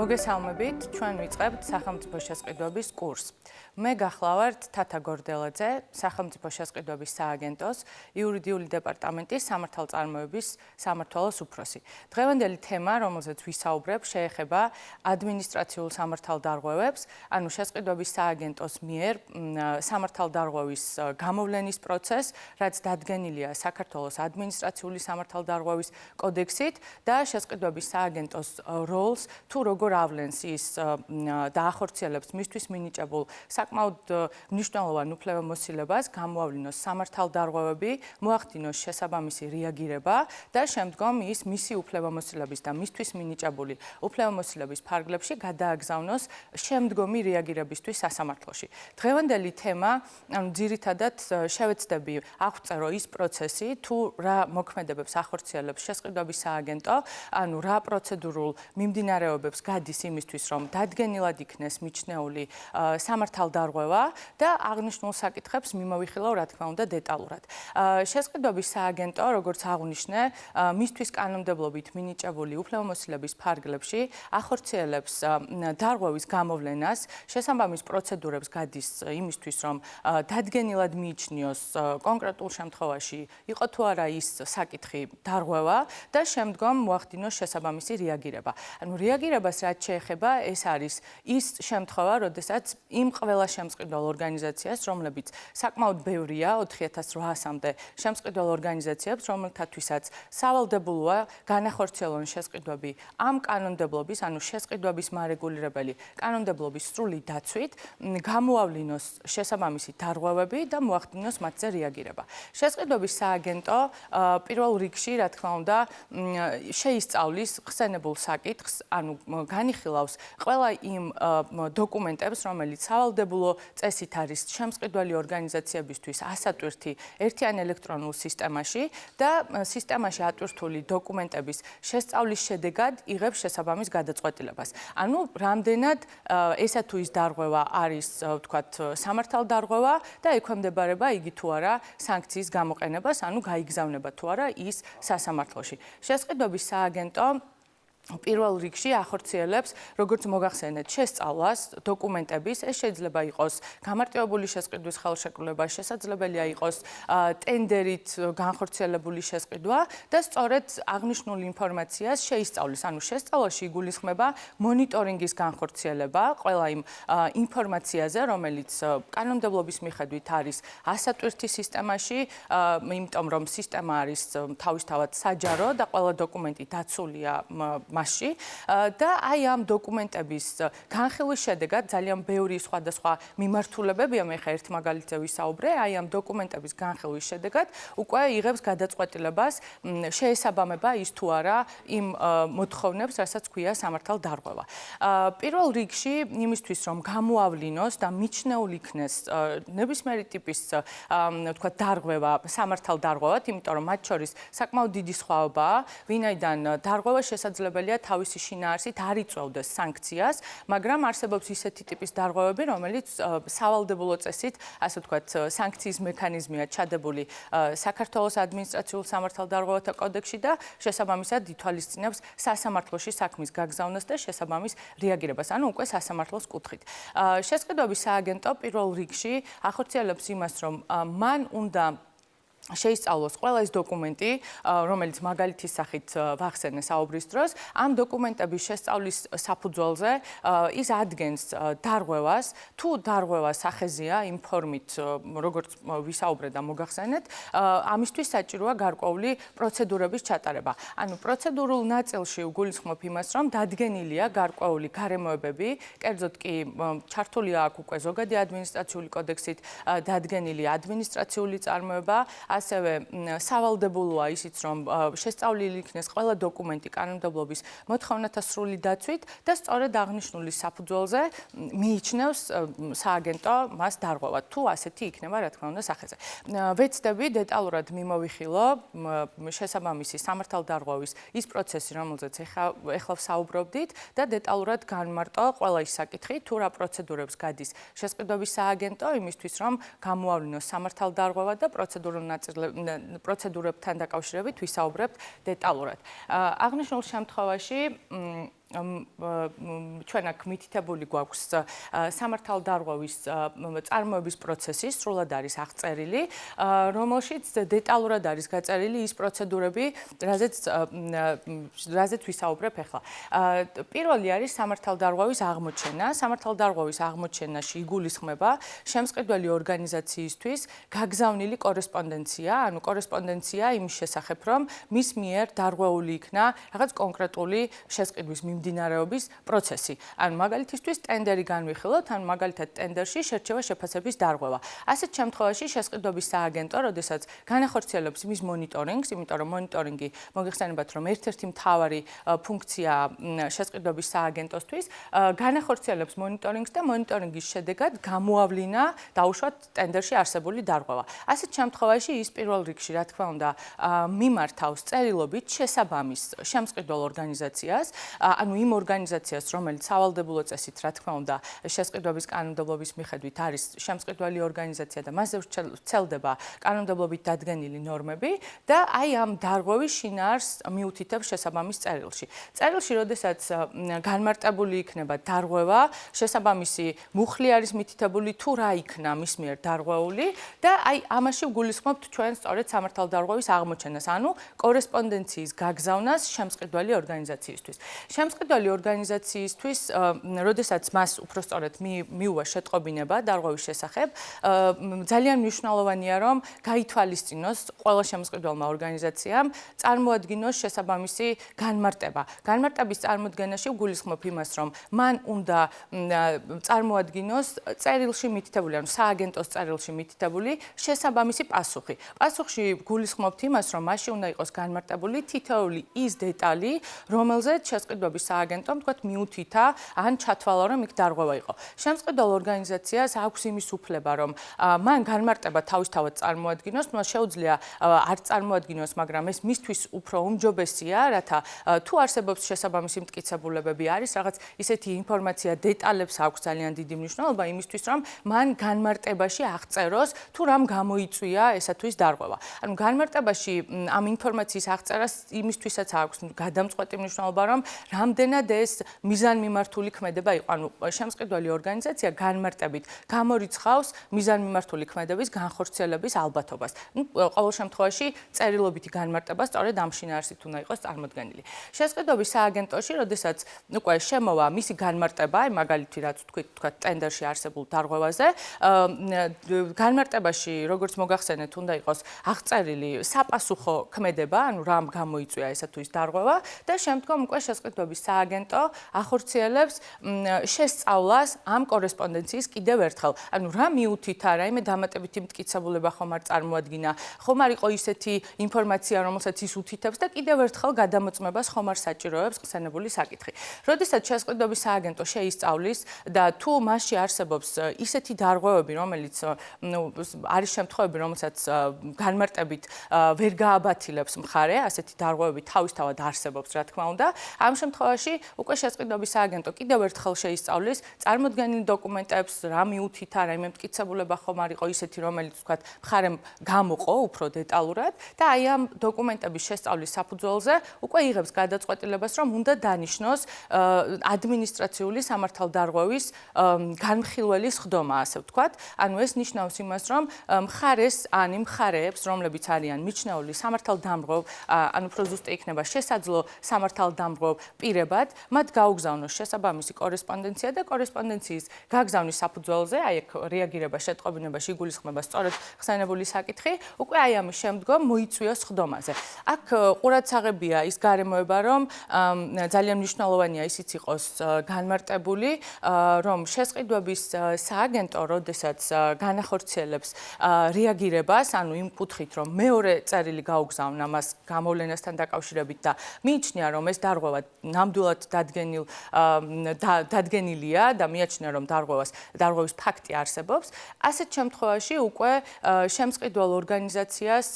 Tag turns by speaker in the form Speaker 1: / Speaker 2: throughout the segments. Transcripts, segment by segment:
Speaker 1: მოგესალმებით, ჩვენ ვიწყებთ სახელმწიფო შესყიდვების კურსს. მე გახლავართ თათა გორდელაძე, სახელმწიფო შესყიდვების სააგენტოს იურიდიული დეპარტამენტის სამართალწარმოების სამმართველოს უფროსი. დღევანდელი თემა, რომელზეც ვისაუბრებ, შეეხება ადმინისტრაციულ სამართალდარღვევებს, ანუ შესყიდვების სააგენტოს მიერ სამართალდარღვევის გამოვლენის პროცესს, რაც დადგენილია საქართველოს ადმინისტრაციული სამართალდარღვევის კოდექსით და შესყიდვების სააგენტოს როლს თუ როგორ ავლენს ის დაახორციელებს მისთვის მინიჭებულ საკმაოდ მნიშვნელოვან უფლებამოსილებას, გამოავლინოს სამართალდარღვევები, მოახდინოს შესაბამისი რეაგირება და შემდგომ ის მისი უფლებამოსილების და მისთვის მინიჭებული უფლებამოსილების ფარგლებში გადააგზავნოს შემდგომი რეაგირებისთვის სასამართლოში. დღევანდელი თემა, ანუ ძირითადად შევეცდები აღწერო ის პროცესი, თუ რა მოქმედებებს ახორციელებს შესყიდვების სააგენტო, ანუ რა პროცედურულ მიმდინარეობებს გადის იმისთვის, რომ დადგენილად იქნეს მიჩნეული სამართალდარღვევა და აღნიშნულ საკითხებს მიმოვიხილავ, რა თქმა უნდა, დეტალურად. შესყიდვების სააგენტო, როგორც აღვნიშნე, მისთვის კანონმდებლობით მინიჭებული უფლებამოსილების ფარგლებში ახორციელებს დარღვევის გამოვლენას, შესაბამის პროცედურებს გადის იმისთვის, რომ დადგენილად მიიჩნიოს კონკრეტულ შემთხვევაში იყო თუ არა ის საკითხი დარღვევა და შემდგომ მოახდინოს შესაბამისი რეაგირება. ანუ რეაგირებას რაც შეეხება, ეს არის ის შემთხვევა, როდესაც იმ ყველა შემწყიდვალ ორგანიზაციას, რომლებიც საკმაოდ ბევრია, 4800-მდე შემწყიდვალ ორგანიზაციებს, რომელთათვისაც სავალდებულოა განახორციელონ შესყიდვები ამ კანონმდებლობის, ანუ შესყიდვების მარეგულირებელი კანონმდებლობის სრული დაცვით, გამოავლინოს შესაბამისი დარღვევები და მოახდინოს მათზე რეაგირება. შესყიდვების სააგენტო პირველ რიგში, რა თქმა უნდა, შეისწავლის ხსენებულ საკითხს, ანუ განიხილავს ყველა იმ დოკუმენტებს, რომელიც სავალდებულო წესით არის შემწყიდველი ორგანიზაციებისთვის ასატვირთი ერთიან ელექტრონულ სისტემაში და სისტემაში ატვირთული დოკუმენტების შესწავლის შედეგად იღებს შესაბამის გადაწყვეტილებას. ანუ რამდენად ესა თუ ის დარღვევა არის, ვთქვათ, სამართალდარღვევა და ექვემდებარება იგი თუ არა სანქციის გამოყენებას, ანუ გაიგზავნება თუ არა ის სასამართლოში. შესყიდვების სააგენტო პირველ რიგში ახორციელებს, როგორც მოგახსენეთ, შესწავლას დოკუმენტების, ეს შეიძლება იყოს გამარტივებული შესყიდვის ხელშეკრულება, შესაძლებელია იყოს ტენდერით განხორციელებული შესყიდვა და სწორედ აღნიშნულ ინფორმაციას შეისწავლის, ანუ შესწავლაში იგულისხმება მონიტორინგის განხორციელება ყველა იმ ინფორმაციაზე, რომელიც კანონმდებლობის მიხედვით არის ასატვირთი სისტემაში, იმიტომ რომ სისტემა არის თავისთავად საჯარო და ყველა დოკუმენტი დაცულია მასში და აი ამ დოკუმენტების განხილვის შედეგად ძალიან ბევრი სხვადასხვა მიმართულებებია, მე ხა ერთ მაგალითზე ვისაუბრე, აი ამ დოკუმენტების განხილვის შედეგად უკვე იღებს გადაწყვეტილებას შეესაბამება ის თუ არა იმ მოთხოვნებს, რასაც ქვია სამართალდარღვევა. პირველ რიგში იმისთვის, რომ გამოავლინოს და მიჩნეულ იქნეს ნებისმიერი ტიპის, ვთქვათ, დარღვევა სამართალდარღვევად, იმიტომ რომ მათ შორის საკმაოდ დიდი სხვაობაა, ვინაიდან დარღვევა შესაძლებელია თავისი შინაარსით არ იწვევდეს სანქციას, მაგრამ არსებობს ისეთი ტიპის დარღვევები, რომელიც სავალდებულო წესით, ასე ვთქვათ, სანქციის მექანიზმია ჩადებული საქართველოს ადმინისტრაციულ სამართალდარღვევათა კოდექსში და შესაბამისად ითვალისწინებს სასამართლოში საქმის გაგზავნას და შესაბამის რეაგირებას, ანუ უკვე სასამართლოს კუთხით. შესყიდვების სააგენტო პირველ რიგში ახორციელებს იმას, რომ მან უნდა შეისწავლოს ყველა ის დოკუმენტი, რომელიც მაგალითის სახით ვახსენე საუბრის დროს, ამ დოკუმენტების შესწავლის საფუძველზე ის ადგენს დარღვევას, თუ დარღვევა სახეზეა იმ ფორმით, როგორც ვისაუბრე და მოგახსენეთ, ამისთვის საჭიროა გარკვეული პროცედურების ჩატარება. ანუ პროცედურულ ნაწილში უგულისხმობ იმას, რომ დადგენილია გარკვეული გარემოებები, კერძოდ კი ჩართულია აქ უკვე ზოგადი ადმინისტრაციული კოდექსით დადგენილი ადმინისტრაციული წარმოება, ასევე სავალდებულოა ისიც, რომ შესწავლილი იქნეს ყველა დოკუმენტი კანონმდებლობის მოთხოვნათა სრული დაცვით და სწორედ აღნიშნული საფუძველზე მიიჩნევს სააგენტო მას დარღვევა. თუ ასეთი იქნება, რა თქმა უნდა, სახეზე. ვეცდები დეტალურად მიმოვიხილო შესაბამისი სამართალდარღვევის ის პროცესი, რომელზეც ეხლა ვსაუბრობდით და დეტალურად განმარტო ყველა ის საკითხი, თუ რა პროცედურებს გადის შესყიდვების სააგენტო იმისთვის, რომ გამოავლინოს სამართალდარღვევა და პროცედურებთან დაკავშირებით ვისაუბრებთ დეტალურად. აღნიშნულ შემთხვევაში ჩვენ აქ მითითებული გვაქვს სამართალდარღვევის წარმოების პროცესი, სრულად არის აღწერილი, რომელშიც დეტალურად არის გაწერილი ის პროცედურები, რაზეც ვისაუბრებ ახლა. პირველი არის სამართალდარღვევის აღმოჩენა. სამართალდარღვევის აღმოჩენაში იგულისხმება შემსყიდველი ორგანიზაციისთვის გაგზავნილი კორესპონდენცია, ანუ კორესპონდენცია იმის შესახებ, რომ მის მიერ დარღვეული იქნა რაღაც კონკრეტული შესყიდვის მიმდინარეობის პროცესი. ანუ მაგალითისთვის ტენდერი განვიხილოთ, ანუ მაგალითად ტენდერში შერჩევა შეფასების დარღვევა. ასეთ შემთხვევაში შესყიდვების სააგენტო, როდესაც განახორციელებს მის მონიტორინგს, იმიტომ რომ მონიტორინგი მოგეხსენებათ, რომ ერთ-ერთი მთავარი ფუნქცია შესყიდვების სააგენტოსთვის, განახორციელებს მონიტორინგს და მონიტორინგის შედეგად გამოავლინა დაუშვათ ტენდერში არსებული დარღვევა. ასეთ შემთხვევაში ის პირველ რიგში, რა თქმა უნდა, მიმართავს წერილობით შესაბამის შემსყიდველ ორგანიზაციას, ანუ იმ ორგანიზაციას, რომელიც სავალდებულო წესით, რა თქმა უნდა, შესყიდვების კანონმდებლობის მიხედვით არის შემსყიდველი ორგანიზაცია და მასზე ვრცელდება კანონმდებლობით დადგენილი ნორმები და აი ამ დარღვევის შინაარს მიუთითებს შესაბამის წერილში. წერილში, როდესაც განმარტებული იქნება დარღვევა, შესაბამისი მუხლი არის მითითებული თუ რა იქნა მის მიერ დარღვეული და აი ამაში ვგულისხმობთ ჩვენ სწორედ სამართალდარღვევის აღმოჩენას, ანუ კორესპონდენციის გაგზავნას შემსყიდველი ორგანიზაციისთვის. შემსყიდველი ორგანიზაციისთვის, როდესაც მას უпроსწორად მიუვა შეტყობინება დარღვევის შესახებ, ძალიან მნიშვნელოვანია, რომ გაითვალისწინოს ყველა შემსყიდველმა ორგანიზაციამ წარმოადგინოს შესაბამისი განმარტება. განმარტების წარმოდგენაში ვგულისხმობ იმას, რომ მან უნდა წარმოადგინოს წერილში მითითებული, ანუ სააგენტოს წერილში მითითებული შესაბამისი პასუხი. პასუხში ვგულისხმობთ იმას, რომ მასში უნდა იყოს განმარტებული თითოეული ის დეტალი, რომელზეც შესყიდვების სააგენტომ თქვათ მიუთითა ან ჩათვალა, რომ იქ დარღვევა იყო. შემსყიდველ ორგანიზაციას აქვს იმის უფლება, რომ მან განმარტება თავისთავად წარმოადგინოს, მას შეუძლია არ წარმოადგინოს, მაგრამ ეს მისთვის უფრო უმჯობესია, რათა თუ არსებობს შესაბამისი მტკიცებულებები, არის რაღაც ისეთი ინფორმაცია, დეტალებს აქვს ძალიან დიდი მნიშვნელობა იმისთვის, რომ მან განმარტებაში აღწეროს, თუ რამ გამოიწვია ესათვის დარღვევა. ანუ განმარტებაში ამ ინფორმაციის აღწერას იმისთვისაც აქვს გადამწყვეტი მნიშვნელობა, რომ რამდენად ეს მიზანმიმართული ქმედება იყო. ანუ შემსყიდველი ორგანიზაცია განმარტებით გამორიცხავს მიზანმიმართული ქმედების განხორციელების ალბათობას. ყოველ შემთხვევაში წერილობითი განმარტება სწორედ ამ შინაარსით უნდა იყოს წარმოდგენილი. შესყიდვების სააგენტოში, როდესაც უკვე შემოვა მისი განმარტება, აი მაგალითი რაც თქვით ტენდერში არსებულ დარღვევაზე, განმარტებაში, როგორც მოგახსენეთ, უნდა იყოს აღწერილი საპასუხო ქმედება, ანუ რამ გამოიწვია ესა თუ ის დარღვევა და შემდგომ უკვე შესყიდვების სააგენტო ახორციელებს შესწავლას ამ კორესპონდენციის კიდევ ერთხელ. ანუ რა მიუთითა, რაიმე დამატებითი მტკიცებულება ხომ არ წარმოადგინა, ხომ არ იყო ისეთი ინფორმაცია, რომელსაც ის უთითებს და კიდევ ერთხელ გადამოწმებას ხომ არ საჭიროებს ხსენებული საკითხი. როდესაც შესყიდვების სააგენტო შეისწავლის და თუ მასში არსებობს ისეთი დარღვევები, რომელიც არის შემთხვევები, რომელსაც განმარტებით ვერ გააბათილებს მხარე, ასეთი დარღვევები თავისთავად არსებობს, რა თქმა უნდა. ამ შემთხვევაში უკვე შესყიდვების სააგენტო კიდევ ერთხელ შეისწავლის წარმოდგენილ დოკუმენტებს, რა მიუთითა, რაიმე მტკიცებულება ხომ არ იყო ისეთი, რომელიც თქვათ მხარემ გამოყო უფრო დეტალურად და აი ამ დოკუმენტების შესწავლის საფუძველზე უკვე იღებს გადაწყვეტილებას, რომ უნდა დანიშნოს ადმინისტრაციული სამართალდარღვევის განხილველი სხდომა, ასე ვთქვათ. ანუ ეს ნიშნავს იმას, რომ მხარეს ან იმ მხარეებს, რომლებიც არიან მიჩნეული სამართალდამრღვევ, ანუ უფრო ზუსტი იქნება შესაძლო სამართალდამრღვევ პირებ პირებად მათ გაუგზავნოს შესაბამისი კორესპონდენცია და კორესპონდენციის გაგზავნის საფუძველზე, აი აქ რეაგირება შეტყობინებაში იგულისხმება სწორედ ხსენებული საკითხი, უკვე აი ამის შემდგომ მოიწვიოს სხდომაზე. აქ ყურადსაღებია ის გარემოება, რომ ძალიან მნიშვნელოვანია ისიც იყოს განმარტებული, რომ შესყიდვების სააგენტო, როდესაც განახორციელებს რეაგირებას, ანუ იმ კუთხით, რომ მეორე წერილი გაუგზავნა მას გამოვლენასთან დაკავშირებით და მიიჩნია, რომ ეს დარღვევა ნამდვილად დადგენილია და მიაჩნია, რომ დარღვევის ფაქტი არსებობს, ასეთ შემთხვევაში უკვე შემწყიდვალ ორგანიზაციას,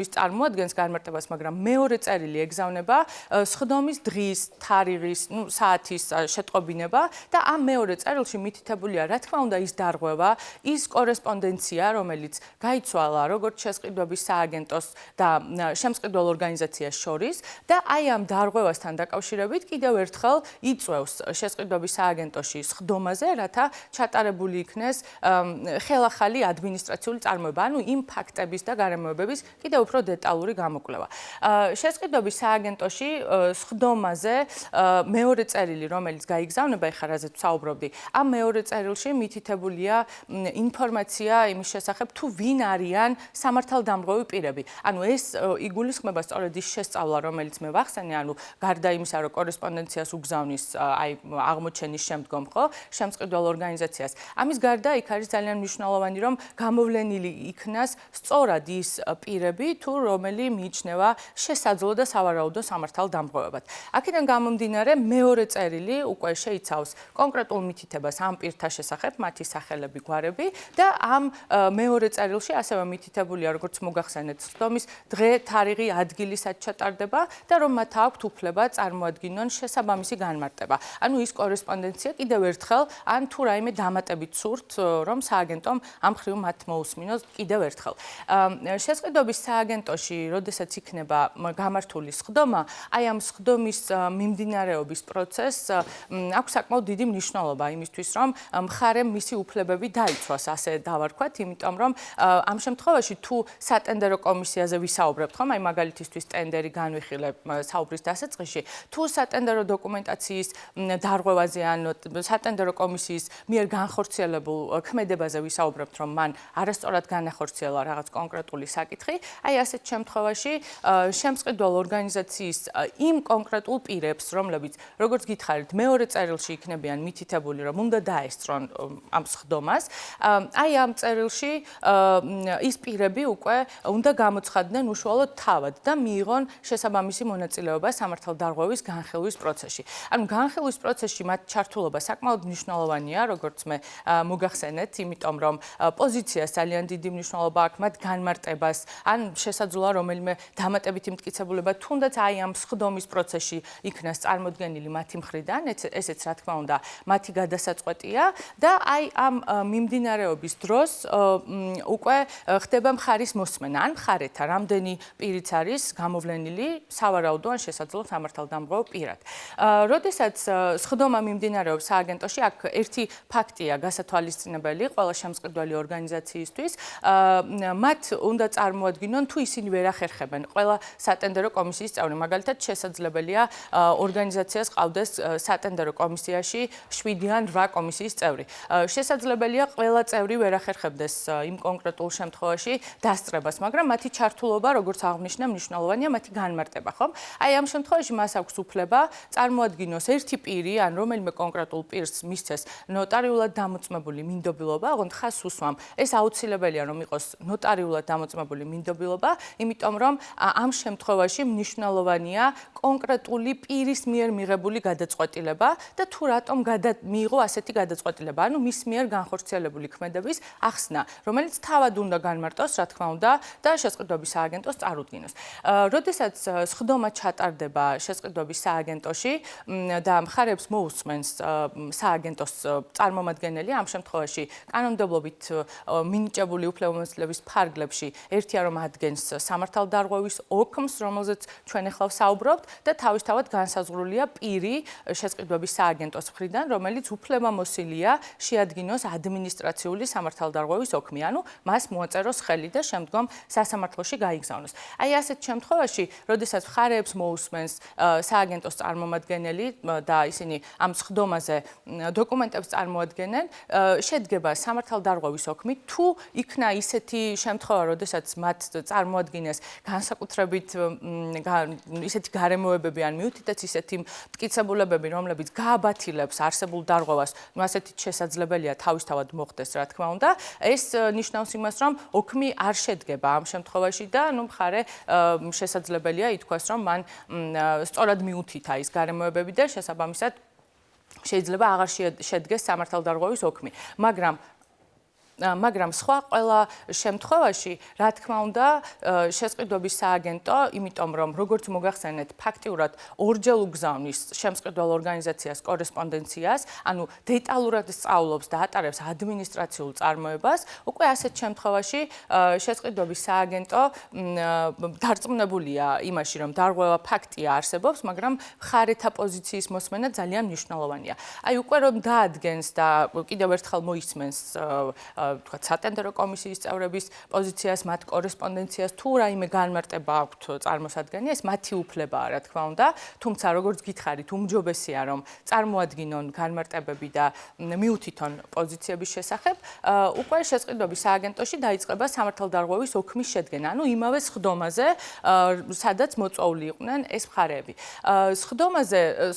Speaker 1: ის წარმოადგენს განმარტებას, მაგრამ მეორე წერილი ეგზავნება სხდომის დღის, თარიღის, საათის შეტყობინება და ამ მეორე წერილში მითითებულია, რა თქმა უნდა, ის დარღვევა, ის კორესპონდენცია, რომელიც გაიცვალა როგორც შესყიდვების სააგენტოს და შემწყიდვალ ორგანიზაციას შორის და აი ამ დარღვევასთან დაკავშირებით კიდევ ერთხელ იწვევს შესყიდვების სააგენტოში სხდომაზე, რათა ჩატარებული იქნეს ხელახალი ადმინისტრაციული წარმოება, ანუ იმ ფაქტების და გარემოებების კიდევ უფრო დეტალური გამოკვლევა. შესყიდვების სააგენტოში სხდომაზე მეორე წერილი, რომელიც გაიგზავნება, ეხლა რაზეც ვსაუბრობდი, ამ მეორე წერილში მითითებულია ინფორმაცია იმის შესახებ, თუ ვინ არიან სამართალდამღები პირები. ანუ ეს იგულისხმება სწორედ ის შესწავლა, რომელიც მე ვახსენე, ანუ გარდა იმისა, რომ კორესპონდენციას უგზავნის აი აღმოჩენის შემდგომ, ხო, შემწყიდვალ ორგანიზაციას. ამის გარდა იქ არის ძალიან მნიშვნელოვანი, რომ გამოვლენილი იქნას სწორად ის პირები, თუ რომელი მიიჩნევა შესაძლო და სავარაუდო სამართალდამღებად. აქედან გამომდინარე, მეორე წერილი უკვე შეიცავს კონკრეტულ მითითებას ამ პირთა შესახებ, მათი სახელები, გვარები და ამ მეორე წერილში ასევე მითითებულია, როგორც მოგახსენეთ, სხდომის დღე, თარიღი, ადგილი, სად ჩატარდება და რომ მათ აქვთ უფლება წარმოადგინონ შესაბამისი განმარტება. ანუ ის კორესპონდენცია კიდევ ერთხელ ან თუ რაიმე დამატებით სურთ, რომ სააგენტომ ამ მხრივ მათ მოусმინოს კიდევ ერთხელ. შესყიდვების სააგენტოში, როდესაც იქნება გამართული სხდომა, აი ამ სხდომის მიმდინარეობის პროცესს აქვს საკმაოდ დიდი მნიშვნელობა იმისთვის, რომ მხარემ მისი უფლებები დაიცვას, ასე დავარქვათ, იმიტომ რომ ამ შემთხვევაში თუ სატენდერო კომისიაზე ვისაუბრებთ, ხომ, აი მაგალითისთვის ტენდერი განვიხილებ საუბრის დასაწყისში, თუ სატენდერო დოკუმენტაციის დარღვევაზე ან სატენდერო კომისიის მიერ განხორციელებულ ქმედებაზე ვისაუბრებთ, რომ მან არასწორად განახორციელა რაღაც კონკრეტული საკითხი, აი ასეთ შემთხვევაში შემწყიდვალ ორგანიზაციის იმ კონკრეტულ პირებს, რომლებიც, როგორც გითხარით, მეორე წერილში იქნებიან მითითებული, რომ უნდა დაესწრონ ამ სხდომას, აი ამ წერილში ის პირები უკვე უნდა გამოცხადდნენ უშუალოდ თავად და მიიღონ შესაბამისი მონაწილეობა სამართალდარღვევის განხილვის პროცესში. ანუ განხილვის პროცესში მათ ჩართულობა საკმაოდ მნიშვნელოვანია, როგორც მე მოგახსენეთ, იმიტომ რომ პოზიციას ძალიან დიდი მნიშვნელობა აქვს, მათ განმარტებას, ან შესაძლოა რომელიმე დამატებითი მტკიცებულება, თუნდაც აი ამ სხდომის პროცესში იქნას წარმოდგენილი მათი მხრიდან, ესეც რა თქმა უნდა, მათი გადასაწყვეტია და აი ამ მიმდინარეობის დროს უკვე ხდება მხარის მოსმენა, ან მხარეთა რამდენი პირიც არის გამოვლენილი სავარაუდო ან შესაძლო სამართალდამღებ პირად. როდესაც სხდომა მიმდინარეობს სააგენტოში, აქ ერთი ფაქტია გასათვალისწინებელი ყველა შემწყიდველი ორგანიზაციისთვის, მათ უნდა წარმოადგინონ, თუ ისინი ვერ ახერხებენ ყველა სატენდერო კომისიის წევრი. მაგალითად, შესაძლებელია ორგანიზაციას ყავდეს სატენდერო კომისიაში 7 ან 8 კომისიის წევრი. შესაძლებელია ყველა წევრი ვერ ახერხებდეს იმ კონკრეტულ შემთხვევაში დასწრებას, მაგრამ მათი ჩართულობა, როგორც აღნიშნე, მნიშვნელოვანია მათი განმარტება, ხომ? აი ამ შემთხვევაში მას აქვს უფლება წარმოადგინოს ერთი პირი, ან რომელიმე კონკრეტულ პირს მისცეს ნოტარიულად დამოწმებული მინდობილობა, ოღონდ ხაზს უსვამ. ეს აუცილებელია, რომ იყოს ნოტარიულად დამოწმებული მინდობილობა, იმიტომ რომ ამ შემთხვევაში მნიშვნელოვანია კონკრეტული პირის მიერ მიღებული გადაწყვეტილება და თუ რატომ მიიღო ასეთი გადაწყვეტილება, ანუ მის მიერ განხორციელებული ქმედების ახსნა, რომელიც თავად უნდა განმარტოს, რა თქმა უნდა, და შესყიდვების სააგენტოს წარუდგინოს. როდესაც სხდომა ჩატარდება შესყიდვების სააგენტოში და მხარებს მოусმენს სააგენტოს წარმომადგენელი, ამ შემთხვევაში კანონმდებლობით მინიჭებული უფლებამოსილების ფარგლებში ერთია რომ ადგენს სამართალდარღვევის ოქმს, რომელზეც ჩვენ ახლა ვსაუბრობთ და თავისთავად განსაზღვრულია პირი შესყიდვების სააგენტოს მხრიდან, რომელიც უფლებამოსილია შეადგინოს ადმინისტრაციული სამართალდარღვევის ოქმი, ანუ მას მოაწეროს ხელი და შემდგომ სასამართლოში გაიგზავნოს. აი ასეთ შემთხვევაში, როდესაც მხარეებს მოусმენს სააგენტო სააგენტოს წარმომადგენელი და ისინი ამ სხდომაზე დოკუმენტებს წარმოადგენენ, შედგება სამართალდარღვევის ოქმი, თუ იქნა ისეთი შემთხვევა, როდესაც მათ წარმოადგინეს განსაკუთრებით ისეთი გარემოებები ან მიუთითეთ ისეთი მტკიცებულებები, რომლებიც გააბათილებს არსებულ დარღვევას, ასეთით შესაძლებელია თავისთავად მოხდეს, რა თქმა უნდა. ეს ნიშნავს იმას, რომ ოქმი არ შედგება ამ შემთხვევაში და მხარე შესაძლებელია ითქვას, რომ მან სწორად მიუთითა ის გარემოებები და შესაბამისად შეიძლება აღარ შედგეს სამართალდარღვევის ოქმი. მაგრამ სხვა ყველა შემთხვევაში, რა თქმა უნდა, შესყიდვების სააგენტო, იმიტომ რომ როგორც მოგახსენეთ, ფაქტიურად ორჯერ უგზავნის შემსყიდველ ორგანიზაციას კორესპონდენციას, ანუ დეტალურად სწავლობს და ატარებს ადმინისტრაციულ წარმოებას, უკვე ასეთ შემთხვევაში შესყიდვების სააგენტო დარწმუნებულია იმაში, რომ დარღვევა ფაქტია არსებობს, მაგრამ მხარეთა პოზიციის მოსმენა ძალიან მნიშვნელოვანია. აი უკვე რომ დაადგენს და კიდევ ერთხელ მოისმენს თქვა სატენდერო კომისიის წევრების პოზიციას, მათ კორესპონდენციას თუ რაიმე განმარტება აქვთ წარმოსადგენია, ეს მათი უფლებაა, რა თქმა უნდა, თუმცა როგორც გითხარით, უმჯობესია რომ წარმოადგინონ განმარტებები და მიუთითონ პოზიციების შესახებ, უკვე შესყიდვების სააგენტოში დაიწყება სამართალდარღვევის ოქმის შედგენა, ანუ იმავე სხდომაზე, სადაც მოწვეული იყვნენ ეს მხარეები.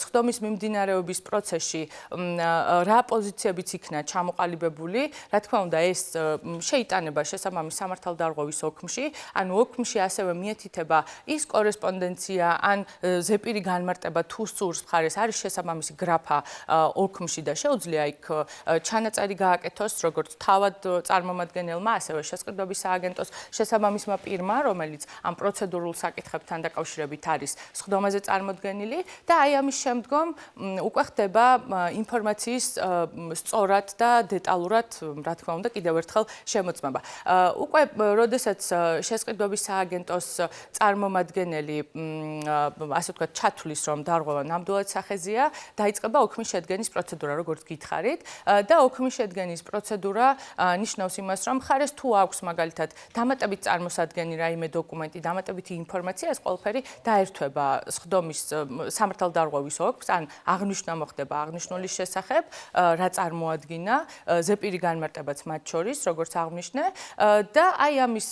Speaker 1: სხდომის მიმდინარეობის პროცესში რა პოზიციებიც იქნა ჩამოყალიბებული, რა თქმა უნდა ეს შეიტანება შესაბამის სამართალდარღვევის ოქმში, ანუ ოქმში ასევე მიეთითება ის კორესპონდენცია ან ზეპირი განმარტება თუ სურს მხარეს არის შესაბამისი გრაფა ოქმში და შეუძლია იქ ჩანაწერი გააკეთოს როგორც თავად წარმომადგენელმა, ასევე შესყიდვების სააგენტოს შესაბამისმა პირმა, რომელიც ამ პროცედურულ საკითხებთან დაკავშირებით არის სხდომაზე წარმოდგენილი და აი ამის შემდგომ უკვე ხდება ინფორმაციის სწორად და დეტალურად, რა თქმა უნდა, კიდევ ერთხელ შემოწმება. უკვე როდესაც შესყიდვების სააგენტოს წარმომადგენელი, ასე ვთქვათ, ჩათვლის, რომ დარღვევა ნამდვილად სახეზია, დაიწყება ოქმის შედგენის პროცედურა, როგორც გითხარით, და ოქმის შედგენის პროცედურა ნიშნავს იმას, რომ მხარეს თუ აქვს მაგალითად დამატებით წარმოსადგენი რაიმე დოკუმენტი, დამატებითი ინფორმაცია, ეს ყველაფერი დაერთვება სხდომის სამართალდარღვევის ოქმს, ან აღნიშვნა მოხდება აღნიშნულის შესახებ, რა წარმოადგინა, ზეპირი განმარტებაც მათ შორის, როგორც აღნიშნე, და აი ამის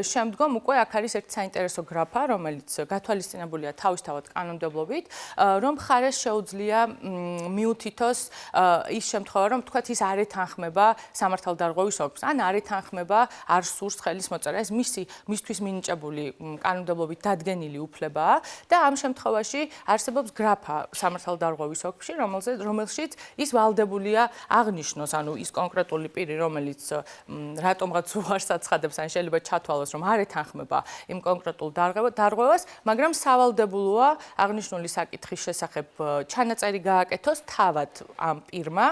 Speaker 1: შემდგომ უკვე აქ არის ერთი საინტერესო გრაფა, რომელიც გათვალისწინებულია თავისთავად კანონმდებლობით, რომ მხარეს შეუძლია მიუთითოს ის შემთხვევა, რომ თქვათ ის არ ეთანხმება სამართალდარღვევის ოქმს, ან არ ეთანხმება არ სურს ხელის მოწერა. ეს მისთვის მინიჭებული კანონმდებლობით დადგენილი უფლებაა და ამ შემთხვევაში არსებობს გრაფა სამართალდარღვევის ოქმში, რომელშიც ის ვალდებულია აღნიშნოს, ანუ ის კონკრეტული პირი, რომელიც რატომღაც უარს აცხადებს, ან შეიძლება ჩათვალოს, რომ არ ეთანხმება იმ კონკრეტულ დარღვევას, მაგრამ სავალდებულოა აღნიშნული საკითხის შესახებ ჩანაწერი გააკეთოს თავად ამ პირმა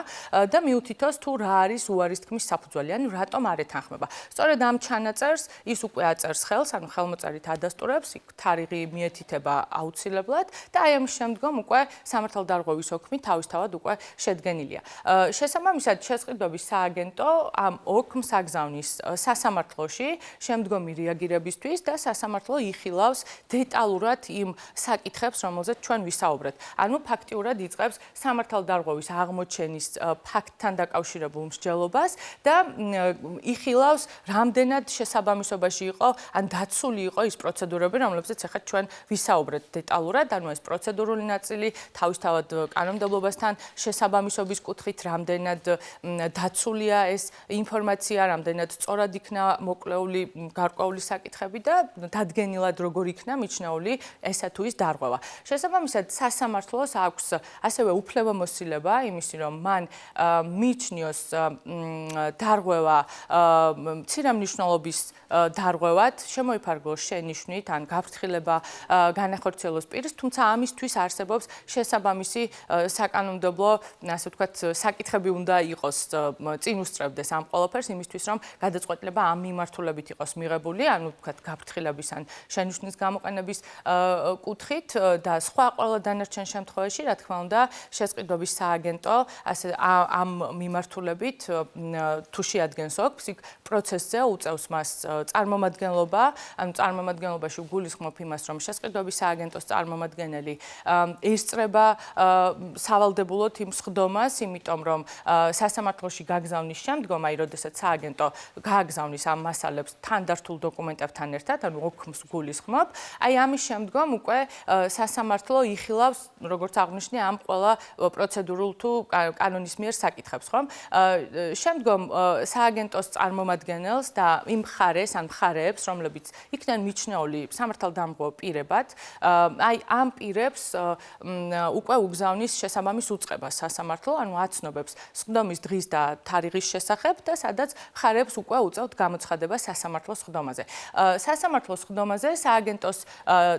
Speaker 1: და მიუთითოს თუ რა არის უარის თქმის საფუძველი, ანუ რატომ არ ეთანხმება. სწორედ ამ ჩანაწერს ის უკვე აწერს ხელს, ანუ ხელმოწერით ადასტურებს, იქ თარიღი მიეთითება აუცილებლად და აი ამის შემდგომ უკვე სამართალდარღვევის ოქმი თავისთავად უკვე შედგენილია. შესაბამისად, შესყიდვების სააგენტო ამ ოქმს აგზავნის სასამართლოში შემდგომი რეაგირებისთვის და სასამართლო იხილავს დეტალურად იმ საკითხებს, რომელზეც ჩვენ ვისაუბრეთ. ანუ ფაქტიურად იწყებს სამართალდარღვევის აღმოჩენის ფაქტთან დაკავშირებულ მსჯელობას და იხილავს, რამდენად შესაბამისობაში იყო, ან დაცული იყო ის პროცედურები, რომლებზეც ახლა ჩვენ ვისაუბრეთ დეტალურად, ანუ ეს პროცედურული ნაწილი თავისთავად კანონმდებლობასთან შესაბამისობის კუთხით, რამდენად დაცულია ეს ინფორმაცია, რამდენად სწორად იქნა მოკლეული გარკვეული საკითხები და დადგენილად როგორ იქნა მიჩნეული ესა თუ ის დარღვევა. შესაბამისად, სასამართლოს აქვს ასევე უფლებამოსილება იმისი, რომ მან მიიჩნიოს დარღვევა მცირე მნიშვნელობის დარღვევად, შემოიფარგლოს შენიშვნით ან გაფრთხილება განახორციელოს პირს, თუმცა ამისთვის არსებობს შესაბამისი საკანონმდებლო, ასე ვთქვათ, საკითხები უნდა იყოს წინ უსწრებდეს ამ ამ ყველაფერს იმისთვის, რომ გადაწყვეტილება ამ მიმართულებით იყოს მიღებული, ანუ ვთქვათ, გაფრთხილების ან შენიშვნის გამოყენების კუთხით და სხვა ყველა დანარჩენ შემთხვევაში, რა თქმა უნდა, შესყიდვების სააგენტო ასე ამ მიმართულებით თუ შეადგენს ოქს, იქ პროცესზე უწევს მას წარმომადგენლობა, ანუ წარმომადგენლობაში გულისხმობ იმას, რომ შესყიდვების სააგენტოს წარმომადგენელი ესწრება სავალდებულოდ იმ სხდომას, იმიტომ რომ სასამართლოში გაგზავნის შემდგომ, აი, როდესაც სააგენტო გააგზავნის ამ მასალებს თანდართულ დოკუმენტებთან ერთად, ანუ ოქმს გულისხმობ, აი, ამის შემდგომ უკვე სასამართლო იხილავს, როგორც აღნიშნე, ამ ყველა პროცედურულ თუ კანონის მიერ საკითხებს, ხომ? შემდგომ სააგენტოს წარმომადგენელს და იმ მხარეს ან მხარეებს, რომლებიც იქნან მიჩნეული სამართალდამღო პირებად, აი, ამ პირებს უკვე უგზავნის შესაბამის უწყებას სასამართლო, ანუ აცნობებს სხდომის დღის და თარიღის შესახებ და სადაც მხარეებს უკვე უწევთ გამოცხადება სასამართლოს სხდომაზე. სასამართლოს სხდომაზე სააგენტოს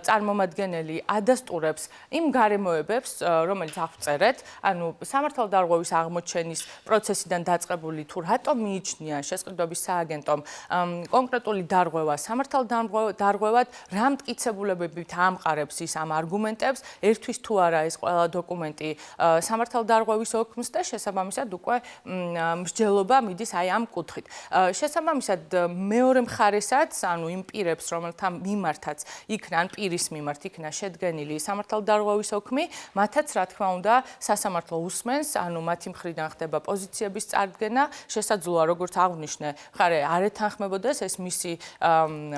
Speaker 1: წარმომადგენელი ადასტურებს იმ გარემოებებს, რომელიც აღწერეთ, ანუ სამართალდარღვევის აღმოჩენის პროცესიდან დაწყებული თუ რატომ მიიჩნია შესყიდვების სააგენტომ კონკრეტული დარღვევა სამართალდარღვევად, რა მტკიცებულებებით ამყარებს ის ამ არგუმენტებს, ერთვის თუ არა ეს ყველა დოკუმენტი სამართალდარღვევის ოქმს და შესაბამისად უკვე მსჯელობა მიდის აი ამ კუთხით. შესაბამისად მეორე მხარესაც, ანუ იმ პირებს, რომელთა მიმართაც იქნა ან პირის მიმართ იქნა შედგენილი სამართალდარღვევის ოქმი, მათაც რა თქმა უნდა სასამართლო უსმენს, ანუ მათი მხრიდან ხდება პოზიციების წარდგენა, შესაძლოა როგორც აღნიშნე, მხარე არ ეთანხმებოდეს ეს მისი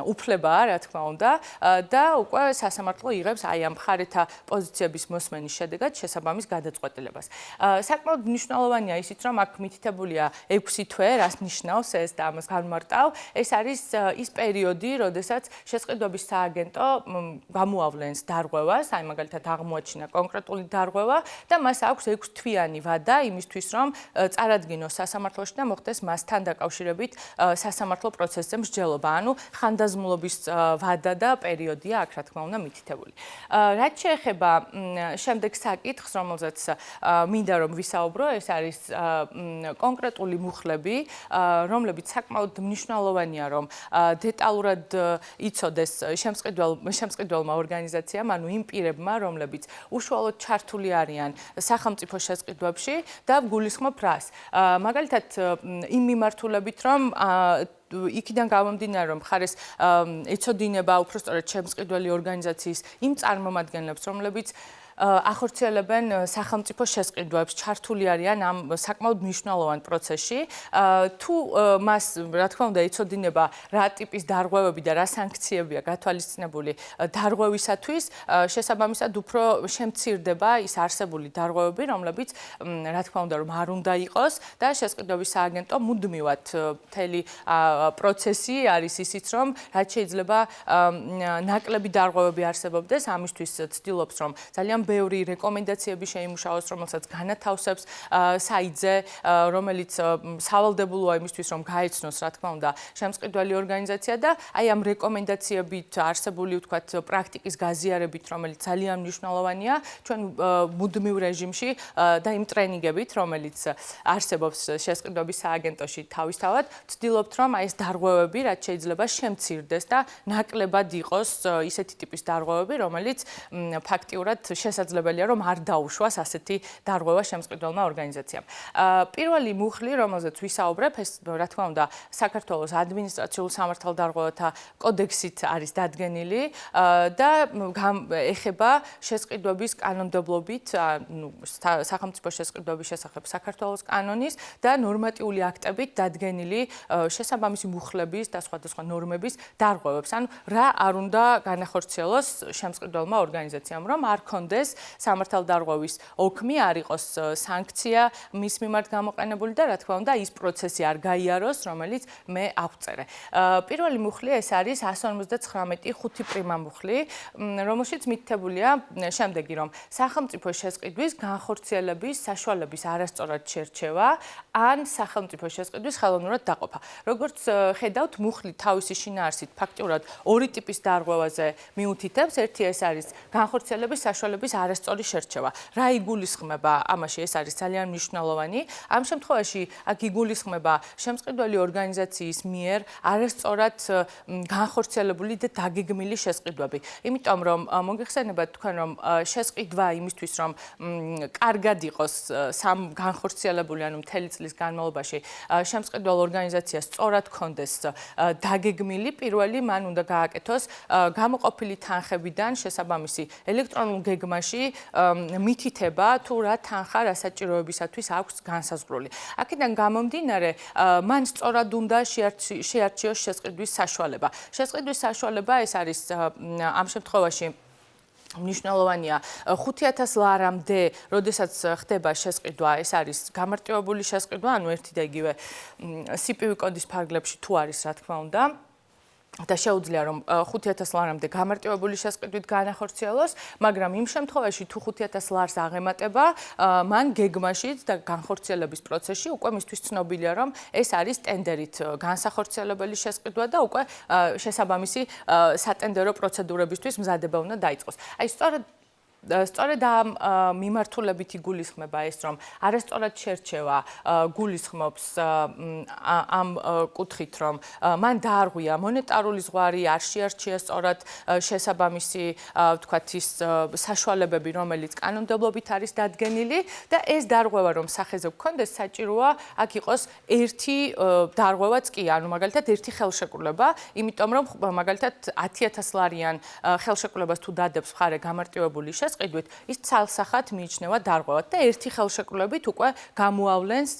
Speaker 1: უფლებაა, რა თქმა უნდა, და უკვე სასამართლო იღებს აი ამ მხარეთა პოზიციების მოსმენის შედეგად შესაბამის გადაწყვეტილებას. საკმაოდ მნიშვნელოვანია ისიც, რომ აქ მითითებულია 6 თვე, რას ნიშნავს ეს და ამას განმარტავ. ეს არის ის პერიოდი, როდესაც შესყიდვების სააგენტო გამოავლენს დარღვევას, აი მაგალითად აღმოაჩინა კონკრეტული დარღვევა და მას აქვს 6 თვიანი ვადა იმისთვის, რომ წარადგინოს სასამართლოში და მოხდეს მასთან დაკავშირებით სასამართლო პროცესზე მსჯელობა. ანუ ხანდაზმულობის ვადა და პერიოდია აქ რა თქმა უნდა მითითებული. რაც შეეხება შემდეგ საკითხს, რომელზეც მინდა რომ ვისაუბრო, ეს არის კონკრეტული მუხლები, რომლებიც საკმაოდ მნიშვნელოვანია, რომ დეტალურად იცოდეს შემწყიდველმა ორგანიზაციამ, ანუ იმ პირებმა, რომლებიც უშუალოდ ჩართული არიან სახელმწიფო შესყიდვებში და გულისხმობ რას. მაგალითად, იმ მიმართულებით, რომ იქიდან გამომდინარე, რომ მხარეს ეცოდინება უпростоრად შემწყიდველი ორგანიზაციის იმ წარმომადგენლებს, რომლებიც ახორციელებენ სახელმწიფო შესყიდვებს, ჩართული არიან ამ საკმაოდ მნიშვნელოვან პროცესში. თუ მას, რა თქმა უნდა, ეცოდინება რა ტიპის დარღვევები და რა სანქციებია გათვალისწინებული დარღვევისათვის, შესაბამისად უფრო შემცირდება ის არსებული დარღვევები, რომლებიც, რა თქმა უნდა, რომ არ უნდა იყოს და შესყიდვების სააგენტო მუდმივად მთელი პროცესი არის ისიც, რომ რაც შეიძლება ნაკლები დარღვევები არსებობდეს, ამისთვის ცდილობს, რომ ძალიან ბევრი რეკომენდაციები შეიმუშაოს, რომელსაც განათავსებს საიტზე, რომელიც სავალდებულოა იმისთვის, რომ გაეცნოს, რა თქმა უნდა, შემწყიდველი ორგანიზაცია და აი ამ რეკომენდაციებით არსებული, ვთქვათ, პრაქტიკის გაზიარებით, რომელიც ძალიან მნიშვნელოვანია ჩვენ მუდმივ რეჟიმში და იმ ტრენინგებით, რომელიც არსებობს შესყიდვების სააგენტოში თავისთავად, ვცდილობთ, რომ აი ეს დარღვევები, რაც შეიძლება შემცირდეს და ნაკლებად იყოს ისეთი ტიპის დარღვევები, რომელიც ფაქტიურად შესაძლებელია, რომ არ დაუშვას ასეთი დარღვევა შემწყიდველმა ორგანიზაციამ. პირველი მუხლი, რომელზეც ვისაუბრებ, ეს რა თქმა უნდა, საქართველოს ადმინისტრაციულ სამართალდარღვევათა კოდექსით არის დადგენილი და ეხება შესყიდვების კანონმდებლობით, სახელმწიფო შესყიდვების შესახებ საქართველოს კანონის და ნორმატიული აქტებით დადგენილი შესაბამისი მუხლების და სხვადასხვა ნორმების დარღვევებს. ანუ რა არ უნდა განახორციელოს შემწყიდველმა ორგანიზაციამ, რომ არ ქონდეს სამართალდარღვევის ოქმი, არ იყოს სანქცია მის მიმართ გამოყენებული და რა თქმა უნდა ის პროცესი არ გაიაროს, რომელიც მე ავწერე. პირველი მუხლი ეს არის 159.5 პრიმა მუხლი, რომელშიც მითითებულია შემდეგი, რომ სახელმწიფო შესყიდვის განხორციელების საშუალების არასწორად შერჩევა ან სახელმწიფო შესყიდვის ხელოვნურად დაყოფა. როგორც ხედავთ, მუხლი თავისი შინაარსით ფაქტიურად ორი ტიპის დარღვევაზე მიუთითებს. ერთი ეს არის განხორციელების საშუალების არასწორი შერჩევა. რა იგულისხმება ამაში? ეს არის ძალიან მნიშვნელოვანი. ამ შემთხვევაში აქ იგულისხმება შემწყიდველი ორგანიზაციის მიერ არასწორად განხორციელებული და დაგეგმილი შესყიდვები. იმიტომ რომ მოგეხსენებათ თქვენ რომ შესყიდვა იმისთვის რომ კარგად იყოს განხორციელებული ანუ მთელი წლის განმავლობაში შემწყიდველ ორგანიზაციას სწორად კონდეს დაგეგმილი პირველი მან უნდა გააკეთოს გამოყოფილი თანხებიდან შესაბამისი ელექტრონულ გეგმაში მითითება თუ რა თანხა რა საჭიროებისათვის აქვს განსაზღვრული. აქედან გამომდინარე მან სწორად უნდა შეარჩიოს შესყიდვის საშუალება. შესყიდვის საშუალება ეს არის ამ შემთხვევაში მნიშვნელოვანია 5000 ლარამდე, როდესაც ხდება შესყიდვა, ეს არის გამარტივებული შესყიდვა, ანუ ერთი და იგივე CPV კოდის ფარგლებში თუ არის, რა თქმა უნდა. და შეუძლია რომ 5000 ლარამდე გამარტივებული შესყიდვით განახორციელოს, მაგრამ იმ შემთხვევაში თუ 5000 ლარს აღემატება, მან გეგმაშიც და განხორციელების პროცესში უკვე მისთვის ცნობილია რომ ეს არის ტენდერით განსახორციელებელი შესყიდვა და უკვე შესაბამისი სატენდერო პროცედურებისთვის მზადება უნდა დაიწყოს. აი სწორედ ამ მიმართულებით იგულისხმება ეს რომ არასწორად შერჩევა გულისხმობს ამ კუთხით რომ მან დაარღვია მონეტარული ზღვარი არ შეარჩია სწორად შესაბამისი ვთქვათ ის საშუალებები რომელიც კანონმდებლობით არის დადგენილი და ეს დარღვევა რომ სახეზე გქონდეს საჭიროა აქ იყოს ერთი დარღვევაც კი ანუ მაგალითად ერთი ხელშეკრულება იმიტომ რომ მაგალითად 10000 ლარიან ხელშეკრულებას თუ დადებს მხარე გამარტივებული ყიდვით ის ცალსახად მიიჩნევა დარღვევად და ერთი ხელშეკრულებით უკვე გამოავლენს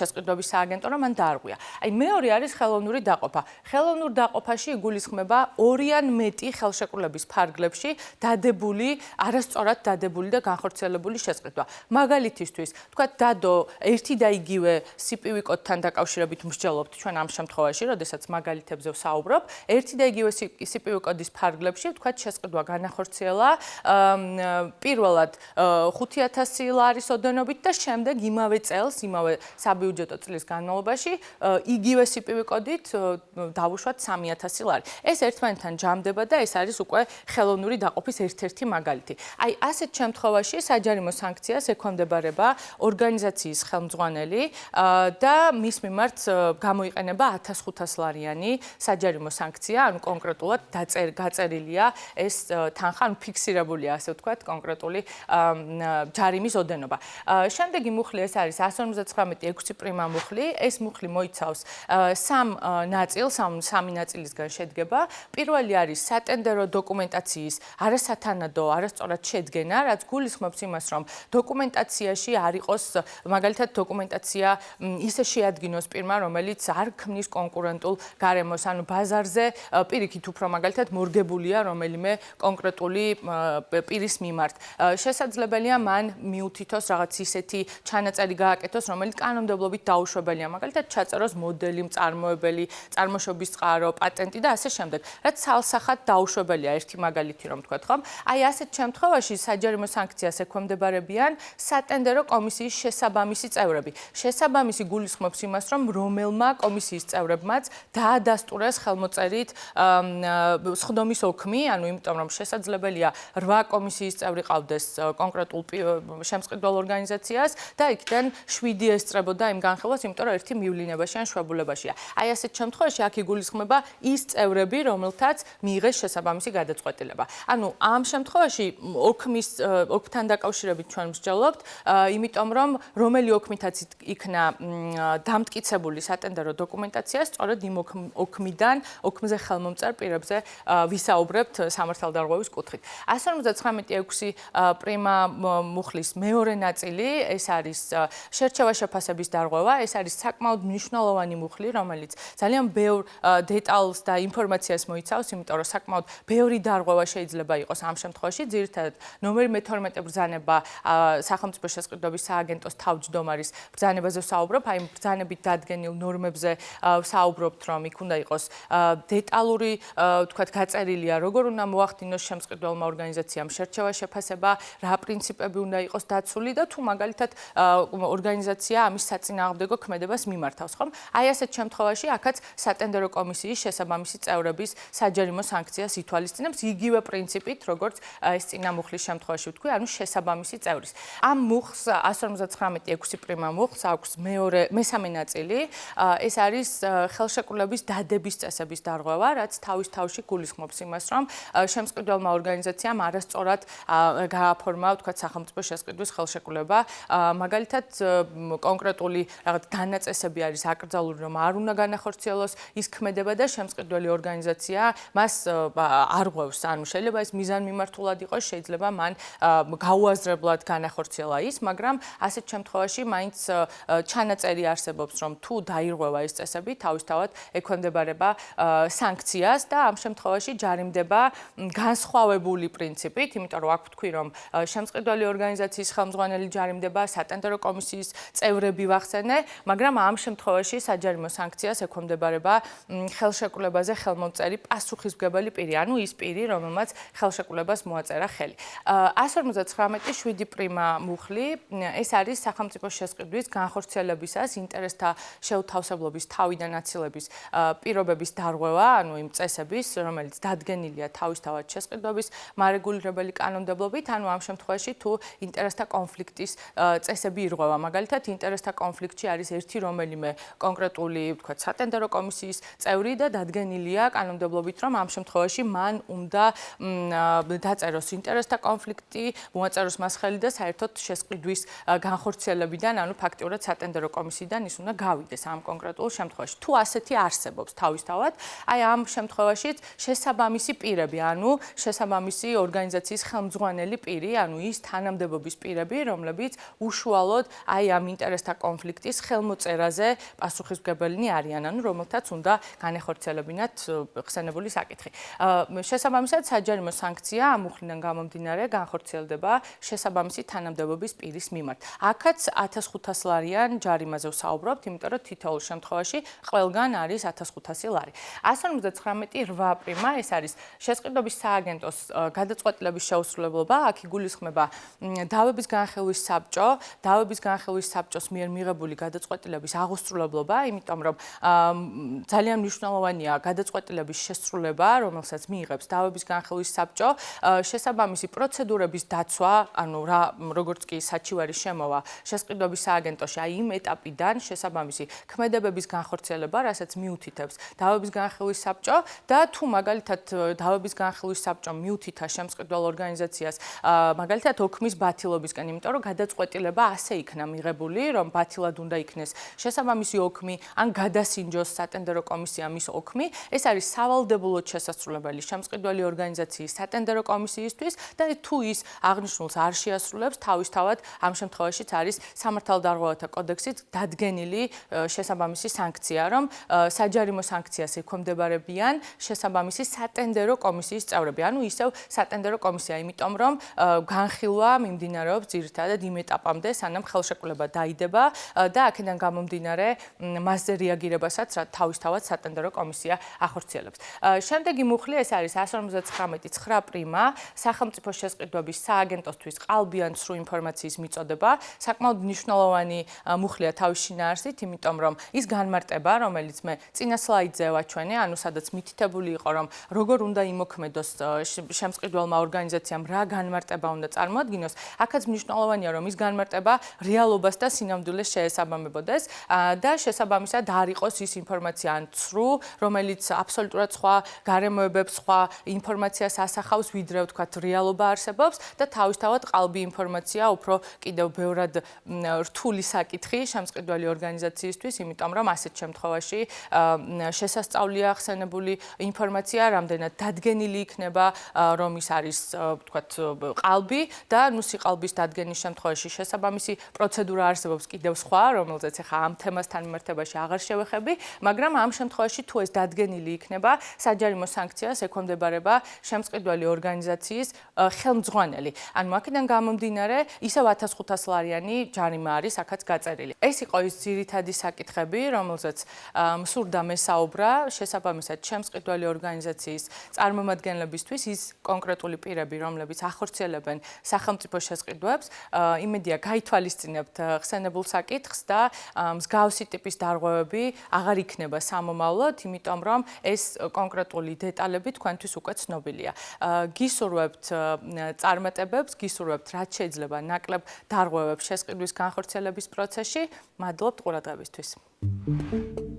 Speaker 1: შესყიდვების სააგენტო რომ მან დაარღვია. აი მეორე არის ხელოვნური დაყოფა. ხელოვნურ დაყოფაში იგულისხმება ორი ან მეტი ხელშეკრულების ფარგლებში დადებული, არასწორად დადებული და განხორციელებული შესყიდვა. მაგალითისთვის, თქვათ დადო ერთი და იგივე CPV კოდთან დაკავშირებით მსჯელობთ ჩვენ ამ შემთხვევაში, როდესაც მაგალითებზე ვსაუბრობ, ერთი და იგივე CPV კოდის ფარგლებში თქვათ შესყიდვა განახორციელა პირველად 5000 ლარის ოდენობით და შემდეგ იმავე წელს, იმავე საბიუჯეტო წლის განმავლობაში იგივე CPV კოდით დავუშვათ 3000 ლარი. ეს ერთმანეთთან ჯამდება და ეს არის უკვე ხელოვნური დაყოფის ერთ-ერთი მაგალითი. აი ასეთ შემთხვევაში საჯარიმო სანქციას ექვემდებარება ორგანიზაციის ხელმძღვანელი და მის მიმართ გამოიყენება 1500 ლარიანი საჯარიმო სანქცია, ანუ კონკრეტულად გაწერილია ეს თანხა, ანუ ფიქსირებულია ასე ვთქვათ, კონკრეტული ჯარიმის ოდენობა. შემდეგი მუხლი ეს არის 159.6 პრიმა მუხლი. ეს მუხლი მოიცავს სამი ნაწილისგან შედგება. პირველი არის სატენდერო დოკუმენტაციის არასათანადო, არასწორად შედგენა, რაც გულისხმობს იმას, რომ დოკუმენტაციაში არ იყოს მაგალითად დოკუმენტაცია ისე შეადგინოს პირმა, რომელიც არ ქმნის კონკურენტულ გარემოს, ანუ ბაზარზე პირიქით უფრო მაგალითად მორგებულია რომელიმე კონკრეტული პირის მიმართ. შესაძლებელია მან მიუთითოს რაღაც ისეთი ჩანაწერი გააკეთოს, რომელიც კანონმდებლობით დაუშვებელია, მაგალითად ჩაწეროს მოდელი, მწარმოებელი, წარმოშობის წყარო, პატენტი და ასე შემდეგ. რაც ცალსახად დაუშვებელია, ერთი მაგალითი რომ თქვათ ხომ? აი ასეთ შემთხვევაში საჯარიმო სანქციას ექვემდებარებიან სატენდერო კომისიის შესაბამისი წევრები. შესაბამისი გულისხმობს იმას, რომ რომელმა კომისიის წევრებმაც დაადასტურეს ხელმოწერით სხდომის ოქმი, ანუ იმიტომ რომ შესაძლებელია 8 კომისიის წევრი ყავდეს კონკრეტულ შემწყიდვალ ორგანიზაციას და იქიდან 7 ესწრებოდა იმ განხილვას, იმიტომ რომ ერთი მივლინებაში ან შვებულებაშია. აი ასეთ შემთხვევაში აქ იგულისხმება ის წევრები, რომელთაც მიიღეს შესაბამისი გადაწყვეტილება. ანუ ამ შემთხვევაში ოქმთან დაკავშირებით ჩვენ ვსჯელობთ, იმიტომ რომ რომელი ოქმითაც იქნა დამტკიცებული სატენდერო დოკუმენტაცია, სწორედ იმ ოქმიდან, ოქმზე ხელმომწერ პირებზე ვისაუბრებთ სამართალდარღვევის კუთხით. 159.6 პრიმა მუხლის მეორე ნაწილი, ეს არის შერჩევა შეფასების დარღვევა, ეს არის საკმაოდ მნიშვნელოვანი მუხლი, რომელიც ძალიან ბევრ დეტალს და ინფორმაციას მოიცავს, იმიტომ რომ საკმაოდ ბევრი დარღვევა შეიძლება იყოს ამ შემთხვევაში, ძირითადად ნომერი მე-12 ბრძანება სახელმწიფო შესყიდვების სააგენტოს თავმჯდომარის ბრძანებაზე ვსაუბრობ, აი ბრძანებით დადგენილ ნორმებზე ვსაუბრობთ, რომ იქ უნდა იყოს დეტალური, ვთქვათ, გაწერილია, როგორ უნდა მოახდინოს შემწყიდველმა ორგანიზაციამ შურათშევა შეფასება, რა პრინციპები უნდა იყოს დაცული და თუ მაგალითად ორგანიზაცია ამის საწინააღმდეგო ქმედებას მიმართავს, ხომ? აი ასეთ შემთხვევაში აქაც სატენდერო კომისიის შესაბამისი წევრების საჯარიმო სანქციას ითვალისწინებს იგივე პრინციპით, როგორც ეს წინამუხლის შემთხვევაში ვთქვი, ანუ შესაბამისი წევრის. ამ მუხლს 159.6 პრიმა მუხლს აქვს მესამე ნაწილი. ეს არის ხელშეკრულების დადების წესების დარღვევა, რაც თავის თავში გულისხმობს იმას, რომ შემსყიდველმა ორგანიზაციამ არასწორად გააფორმა, ვთქვათ, სახელმწიფო შესყიდვის ხელშეკრულება. მაგალითად, კონკრეტული რაღაც განაწესები არის აკრძალული, რომ არ უნდა განახორციელოს ის ქმედება და შემსყიდველი ორგანიზაცია მას არ ღვევს. ანუ შეიძლება ეს მიზანმიმართულად იყოს, შეიძლება მან გაუაზრებლად განახორციელა ის, მაგრამ ასეთ შემთხვევაში მაინც ჩანაწერი არსებობს, რომ თუ დაირღვევა ეს წესები, თავისთავად ექვემდებარება სანქციას და ამ შემთხვევაში ჯარიმდება განსხვავებული პრინციპით, იმიტომ რომ აქ ვთქვი, რომ შემსყიდველი ორგანიზაციის ხელმძღვანელი ჯარიმდება, სატენდერო კომისიის წევრები ვახსენე, მაგრამ ამ შემთხვევაში საჯარიმო სანქციას ექვემდებარება ხელშეკრულებაზე ხელმომწერი პასუხისმგებელი პირი, ანუ ის პირი, რომელმაც ხელშეკრულებას მოაწერა ხელი. 159.7 პრიმა მუხლი, ეს არის სახელმწიფო შესყიდვის განხორციელებისას ინტერესთა შეუთავსებლობის თავიდან აცილების პირობების დარღვევა, ანუ იმ წესების, რომელიც დადგენილია თავისთავად შესყიდვების მარეგულირებელი კანონმდებლობით, ანუ ამ შემთხვევაში თუ ინტერესთა კონფლიქტის წესები ირღვევა. მაგალითად, ინტერესთა კონფლიქტში არის ერთი რომელიმე კონკრეტული, ვთქვათ, სატენდერო კომისიის წევრი და დადგენილია კანონმდებლობით, რომ ამ შემთხვევაში მან უნდა დაწეროს ინტერესთა კონფლიქტი, მოაწეროს მას ხელი და საერთოდ შესყიდვის განხორციელებიდან, ანუ ფაქტიურად სატენდერო კომისიიდან ის უნდა გავიდეს ამ კონკრეტულ შემთხვევაში. თუ ასეთი არსებობს თავისთავად, აი ამ შემთხვევაშიც შესაბამისი პირები, ანუ შესაბამისი ორგანიზაციის ხელმძღვანელი პირი, ანუ ის თანამდებობის პირები, რომლებიც უშუალოდ აი ამ ინტერესთა კონფლიქტის ხელმოწერაზე პასუხისმგებელნი არიან, ანუ რომელთაც უნდა განეხორციელებინათ ხსენებული საკითხი. შესაბამისად, საჯარიმო სანქცია ამ მუხლიდან გამომდინარე განხორციელდება შესაბამისი თანამდებობის პირის მიმართ. აქაც 1500 ლარიან ჯარიმაზე ვსაუბრობთ, იმიტომ რომ თითოეულ შემთხვევაში ყველგან არის 1500 ლარი. 159.8 პრიმა, ეს არის შესყიდვების სააგენტოს გადაწყვეტილების შეუსრულებლობა, აქ იგულისხმება დავების განხილვის საბჭო, დავების განხილვის საბჭოს მიერ მიღებული გადაწყვეტილების აღუსრულებლობა, იმიტომ რომ ძალიან მნიშვნელოვანია გადაწყვეტილების შესრულება, რომელსაც მიიღებს დავების განხილვის საბჭო, შესაბამისი პროცედურების დაცვა, ანუ როგორც კი საჩივარი შემოვა შესყიდვების სააგენტოში, აი იმ ეტაპიდან შესაბამისი ქმედებების განხორციელება, რასაც მიუთითებს დავების განხილვის საბჭო და თუ მაგალითად დავების განხილვის საბჭომ მიუთითა შემსყიდველ ორგანიზაციას მაგალითად ოქმის ბათილობისკენ, იმიტომ რომ გადაწყვეტილება ასე იქნა მიღებული, რომ ბათილად უნდა იქნეს შესაბამისი ოქმი, ან გადასინჯოს სატენდერო კომისიამ ის ოქმი, ეს არის სავალდებულოდ შესასრულებელი შემსყიდველი ორგანიზაციის სატენდერო კომისიისთვის და თუ ის აღნიშნულს არ შეასრულებს, თავისთავად ამ შემთხვევაშიც არის სამართალდარღვევათა კოდექსით დადგენილი შესაბამისი სანქცია, რომ საჯარიმო სანქციას ექვემდებარებიან შესაბამისი სატენდერო კომისიის წევრები, ანუ ისევ სატენდერო კომისია, იმიტომ რომ განხილვა მიმდინარეობს ძირითადად იმ ეტაპამდე, სანამ ხელშეკრულება დაიდება და აქედან გამომდინარე მასზე რეაგირებასაც თავისთავად სატენდერო კომისია ახორციელებს. შემდეგი მუხლი ეს არის 159.9 პრიმა, სახელმწიფო შესყიდვების სააგენტოსთვის ყალბიან სრულ ინფორმაციის მიწოდება, საკმაოდ მნიშვნელოვანი მუხლია თავის შინაარსით, იმიტომ რომ ის განმარტება, რომელიც მე წინა სლაიდზე ვაჩვენე, ანუ სადაც მითითებული იყო, რომ როგორ უნდა იმოქმედოს შემსყიდველმა ორგანიზაციამ, რა განმარტება უნდა წარმოადგინოს, აქაც მნიშვნელოვანია, რომ ის განმარტება რეალობას და სინამდვილეს შეესაბამებოდეს და შესაბამისად არ იყოს ის ინფორმაცია ან ცრუ, რომელიც აბსოლუტურად სხვა გარემოებებს, სხვა ინფორმაციას ასახავს, ვიდრე ვთქვათ რეალობა არსებობს და თავისთავად ყალბი ინფორმაცია უფრო კიდევ ბევრად რთული საკითხი შემსყიდველი ორგანიზაციისთვის, იმიტომ რომ ასეთ შემთხვევაში შესასწავლია ხსენებული ინფორმაცია, რამდენად დადგენილი იქნება, რომ ის არის ვთქვათ ყალბი და ნუ სიყალბის დადგენის შემთხვევაში შესაბამისი პროცედურა არსებობს კიდევ სხვა, რომელზეც ახლა ამ თემასთან მიმართებაში აღარ შევეხები, მაგრამ ამ შემთხვევაში თუ ეს დადგენილი იქნება, საჯარიმო სანქციას ექვემდებარება შემსყიდველი ორგანიზაციის ხელმძღვანელი. ანუ აქედან გამომდინარე, ისევ 1500 ლარიანი ჯარიმა არის აქაც გაწერილი. ეს იყო ის ძირითადი საკითხები, რომელზეც მსურდა მესაუბრა, შესაბამისად შემსყიდველი ორგანიზაციის წარმომადგენლებისთვის ის კონკრეტული პირები, რომლებიც ახორციელებენ სახელმწიფო შესყიდვებს, იმედია გაითვალისწინებთ ხსენებულ საკითხს და მსგავსი ტიპის დარღვევები აღარ იქნება სამომავლოდ, იმიტომ რომ ეს კონკრეტული დეტალები თქვენთვის უკვე ცნობილია. გისურვებთ წარმატებებს, გისურვებთ რაც შეიძლება ნაკლებ დარღვევებს შესყიდვის განხორციელების პროცესში. მადლობთ ყურადღებისთვის.